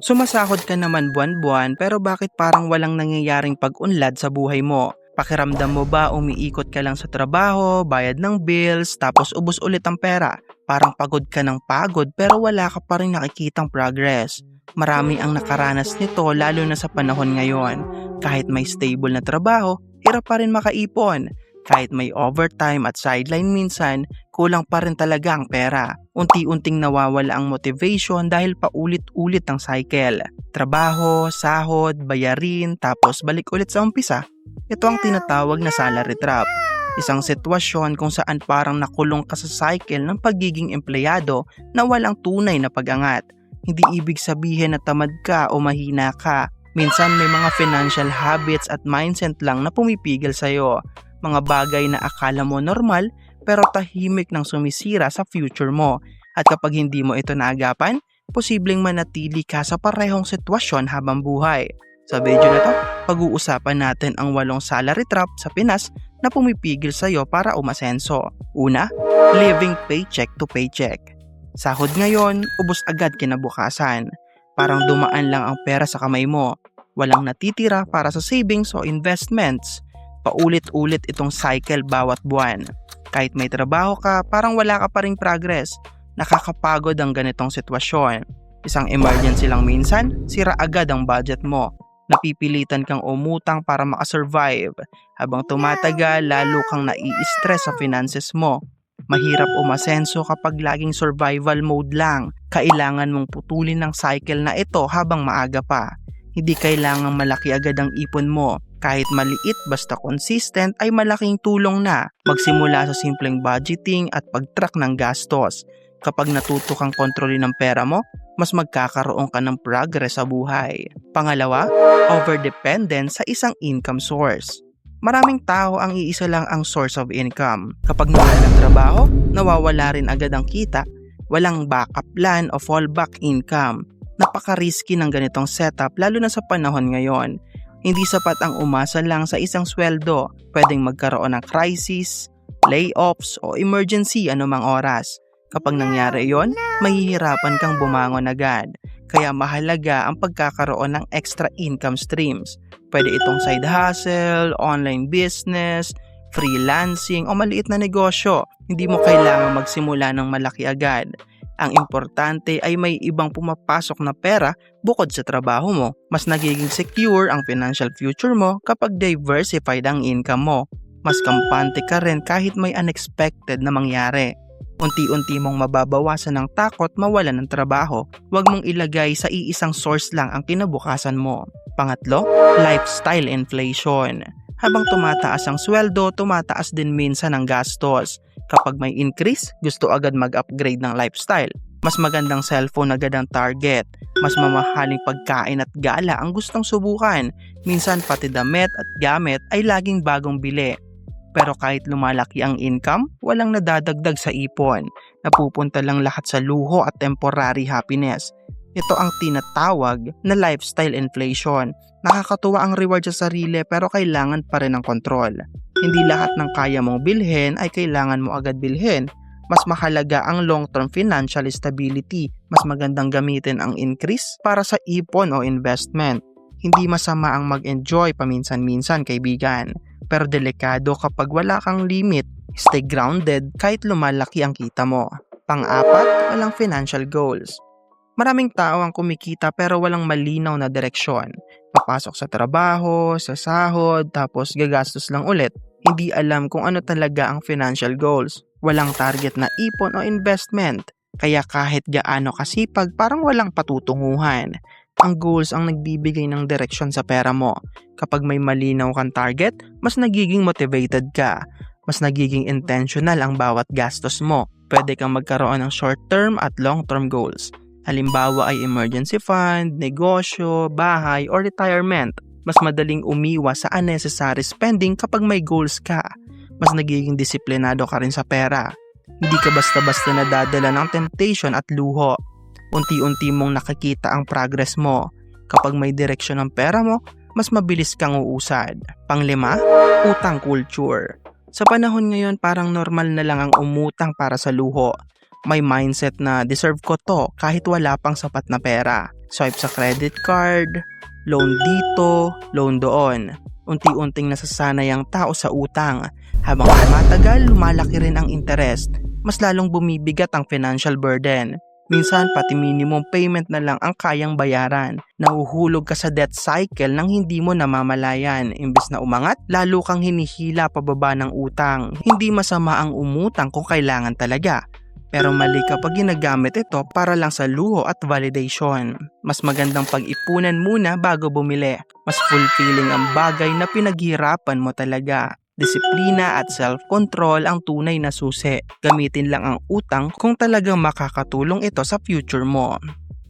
Sumasahod ka naman buwan-buwan pero bakit parang walang nangyayaring pag-unlad sa buhay mo? Pakiramdam mo ba umiikot ka lang sa trabaho, bayad ng bills, tapos ubos ulit ang pera? Parang pagod ka ng pagod pero wala ka pa rin nakikitang progress. Marami ang nakaranas nito lalo na sa panahon ngayon. Kahit may stable na trabaho, hirap pa rin makaipon. Kahit may overtime at sideline minsan, kulang pa rin talaga ang pera. Unti-unting nawawala ang motivation dahil paulit-ulit ang cycle. Trabaho, sahod, bayarin, tapos balik ulit sa umpisa. Ito ang tinatawag na salary trap. Isang sitwasyon kung saan parang nakulong ka sa cycle ng pagiging empleyado na walang tunay na pag-angat. Hindi ibig sabihin na tamad ka o mahina ka. Minsan may mga financial habits at mindset lang na pumipigil sa'yo. Mga bagay na akala mo normal pero tahimik nang sumisira sa future mo. At kapag hindi mo ito naagapan, posibleng manatili ka sa parehong sitwasyon habang buhay. Sa video na to, pag-uusapan natin ang 8 salary trap sa Pinas na pumipigil sa'yo para umasenso. Una, living paycheck to paycheck. Sahod ngayon, ubos agad kinabukasan. Parang dumaan lang ang pera sa kamay mo. Walang natitira para sa savings o investments. Paulit-ulit itong cycle bawat buwan. Kahit may trabaho ka, parang wala ka pa ring progress. Nakakapagod ang ganitong sitwasyon. Isang emergency lang minsan, sira agad ang budget mo. Napipilitan kang umutang para makasurvive. Habang tumatagal, lalo kang nai-stress sa finances mo. Mahirap umasenso kapag laging survival mode lang. Kailangan mong putulin ng cycle na ito habang maaga pa. Hindi kailangang malaki agad ang ipon mo. Kahit maliit basta consistent ay malaking tulong na. Magsimula sa simpleng budgeting at pag-track ng gastos. Kapag natuto kang kontrolin ng pera mo, mas magkakaroon ka ng progress sa buhay. Pangalawa, overdependence sa isang income source. Maraming tao ang iisa lang ang source of income. Kapag nawala ng trabaho, nawawala rin agad ang kita. Walang backup plan o fallback income. Napaka-risky ng ganitong setup lalo na sa panahon ngayon. Hindi sapat ang umasa lang sa isang sweldo. Pwedeng magkaroon ng crisis, layoffs o emergency anumang oras. Kapag nangyari yon, mahihirapan kang bumangon agad. Kaya mahalaga ang pagkakaroon ng extra income streams. Pwede itong side hustle, online business, freelancing o maliit na negosyo. Hindi mo kailangang magsimula ng malaki agad. Ang importante ay may ibang pumapasok na pera bukod sa trabaho mo. Mas nagiging secure ang financial future mo kapag diversified ang income mo. Mas kampante ka rin kahit may unexpected na mangyari. Unti-unti mong mababawasan ng takot mawalan ng trabaho. Huwag mong ilagay sa iisang source lang ang kinabukasan mo. Pangatlo, lifestyle inflation. Habang tumataas ang sweldo, tumataas din minsan ang gastos. Kapag may increase, gusto agad mag-upgrade ng lifestyle. Mas magandang cellphone agad ang target. Mas mamahaling pagkain at gala ang gustong subukan. Minsan pati damit at gamit ay laging bagong bili. Pero kahit lumalaki ang income, walang nadadagdag sa ipon. Napupunta lang lahat sa luho at temporary happiness. Ito ang tinatawag na lifestyle inflation. Nakakatuwa ang reward sa sarili pero kailangan pa rin ng kontrol. Hindi lahat ng kaya mong bilhin ay kailangan mo agad bilhin. Mas mahalaga ang long-term financial stability. Mas magandang gamitin ang increase para sa ipon o investment. Hindi masama ang mag-enjoy paminsan-minsan, kaibigan. Pero delikado kapag wala kang limit. Stay grounded kahit lumalaki ang kita mo. Pang-apat, walang financial goals. Maraming tao ang kumikita pero walang malinaw na direksyon. Papasok sa trabaho, sa sahod, tapos gagastos lang ulit. Hindi alam kung ano talaga ang financial goals. Walang target na ipon o investment. Kaya kahit gaano kasipag, parang walang patutunguhan. Ang goals ang nagbibigay ng direksyon sa pera mo. Kapag may malinaw kang target, mas nagiging motivated ka. Mas nagiging intentional ang bawat gastos mo. Pwede kang magkaroon ng short-term at long-term goals. Halimbawa ay emergency fund, negosyo, bahay, or retirement. Mas madaling umiwas sa unnecessary spending kapag may goals ka. Mas nagiging disiplinado ka rin sa pera. Hindi ka basta-basta nadadala ng temptation at luho. Unti-unti mong nakikita ang progress mo. Kapag may direksyon ng pera mo, mas mabilis kang uusad. Panglima, utang culture. Sa panahon ngayon parang normal na lang ang umutang para sa luho. May mindset na deserve ko to kahit wala pang sapat na pera. Swipe sa credit card, loan dito, loan doon. Unti-unting nasasanay ang tao sa utang. Habang tumatagal, lumalaki rin ang interest. Mas lalong bumibigat ang financial burden. Minsan pati minimum payment na lang ang kayang bayaran. Nahuhulog ka sa debt cycle nang hindi mo namamalayan. Imbis na umangat, lalo kang hinihila pababa ng utang. Hindi masama ang umutang kung kailangan talaga. Pero mali kapag ginagamit ito para lang sa luho at validation. Mas magandang pag-ipunan muna bago bumili. Mas fulfilling ang bagay na pinaghirapan mo talaga. Disiplina at self-control ang tunay na susi. Gamitin lang ang utang kung talagang makakatulong ito sa future mo.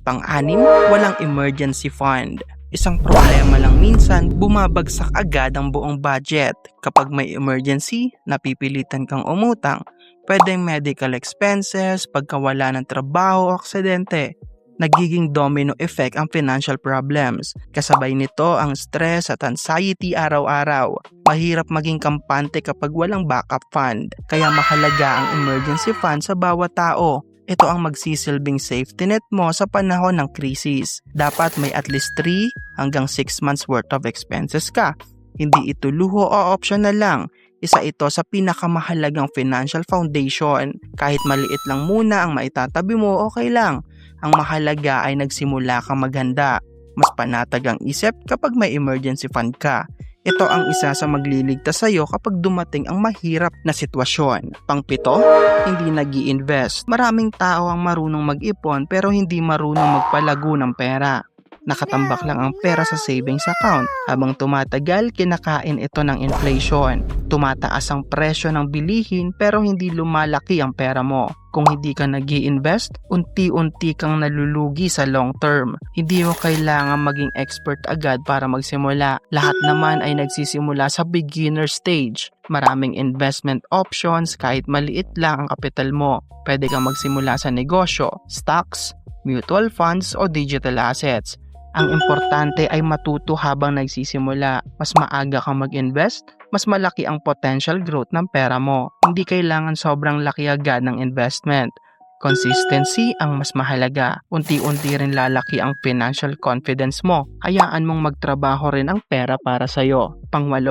Pang-anim, walang emergency fund. Isang problema lang minsan, bumabagsak agad ang buong budget. Kapag may emergency, napipilitan kang umutang. Pwedeng medical expenses, pagkawala ng trabaho o aksidente. Nagiging domino effect ang financial problems. Kasabay nito ang stress at anxiety araw-araw. Mahirap maging kampante kapag walang backup fund. Kaya mahalaga ang emergency fund sa bawat tao. Ito ang magsisilbing safety net mo sa panahon ng krisis. Dapat may at least 3 hanggang 6 months worth of expenses ka. Hindi ito luho o optional lang. Isa ito sa pinakamahalagang financial foundation. Kahit maliit lang muna ang maitatabi mo, okay lang. Ang mahalaga ay nagsimula kang maghanda. Mas panatag ang isip kapag may emergency fund ka. Ito ang isa sa magliligtas sa iyo kapag dumating ang mahirap na sitwasyon. Pang-7, hindi nag-i-invest. Maraming tao ang marunong mag-ipon pero hindi marunong magpalago ng pera. Nakatambak lang ang pera sa savings account. Habang tumatagal, kinakain ito ng inflation. Tumataas ang presyo ng bilihin pero hindi lumalaki ang pera mo. Kung hindi ka nag-i-invest, unti-unti kang nalulugi sa long term. Hindi mo kailangan maging expert agad para magsimula. Lahat naman ay nagsisimula sa beginner stage. Maraming investment options kahit maliit lang ang kapital mo. Pwede kang magsimula sa negosyo, stocks, mutual funds o digital assets. Ang importante ay matuto habang nagsisimula. Mas maaga kang mag-invest, mas malaki ang potential growth ng pera mo. Hindi kailangan sobrang laki agad ng investment. Consistency ang mas mahalaga. Unti-unti rin lalaki ang financial confidence mo. Hayaan mong magtrabaho rin ang pera para sa'yo. Pang-8,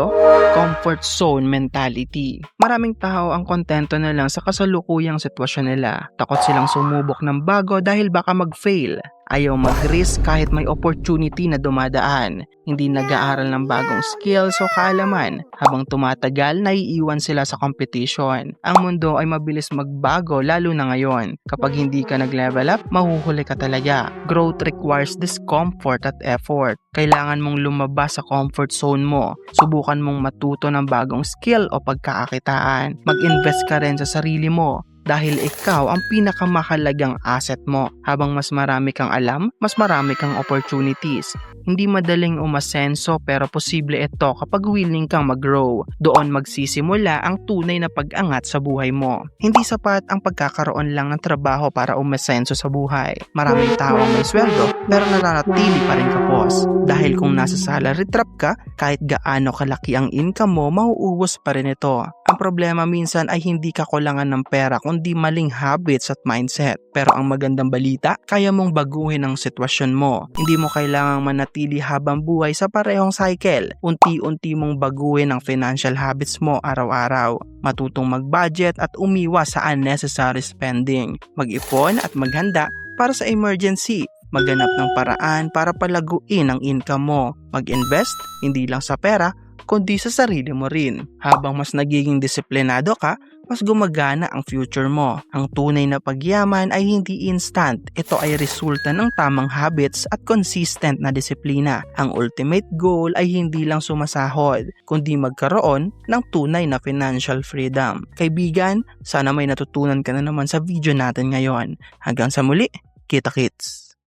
comfort zone mentality. Maraming tao ang kontento na lang sa kasalukuyang sitwasyon nila. Takot silang sumubok ng bago dahil baka mag-fail. Ayaw mag-risk kahit may opportunity na dumadaan. Hindi nag-aaral ng bagong skills o kaalaman. Habang tumatagal, naiiwan sila sa competition. Ang mundo ay mabilis magbago lalo na ngayon. Kapag hindi ka nag-level up, mahuhuli ka talaga. Growth requires discomfort at effort. Kailangan mong lumabas sa comfort zone mo. Subukan mong matuto ng bagong skill o pagkakakitaan. Mag-invest ka rin sa sarili mo. Dahil ikaw ang pinakamahalagang asset mo. Habang mas marami kang alam, mas marami kang opportunities. Hindi madaling umasenso pero posible ito kapag willing kang mag-grow. Doon magsisimula ang tunay na pag-angat sa buhay mo. Hindi sapat ang pagkakaroon lang ng trabaho para umasenso sa buhay. Maraming tao may sweldo pero nananatili pa rin kapos. Dahil kung nasa salary trap ka, kahit gaano kalaki ang income mo, mauubos pa rin ito. Ang problema minsan ay hindi kakulangan ng pera kundi maling habits at mindset. Pero ang magandang balita, kaya mong baguhin ang sitwasyon mo. Hindi mo kailangang manatili habang buhay sa parehong cycle. Unti-unti mong baguhin ang financial habits mo araw-araw. Matutong mag-budget at umiwas sa unnecessary spending. Mag-ipon at maghanda para sa emergency. Maghanap ng paraan para palaguin ang income mo. Mag-invest, hindi lang sa pera, kundi sa sarili mo rin. Habang mas nagiging disiplinado ka, mas gumagana ang future mo. Ang tunay na pagyaman ay hindi instant. Ito ay resulta ng tamang habits at consistent na disiplina. Ang ultimate goal ay hindi lang sumasahod, kundi magkaroon ng tunay na financial freedom. Kaibigan, sana may natutunan ka na naman sa video natin ngayon. Hanggang sa muli, kita-kits!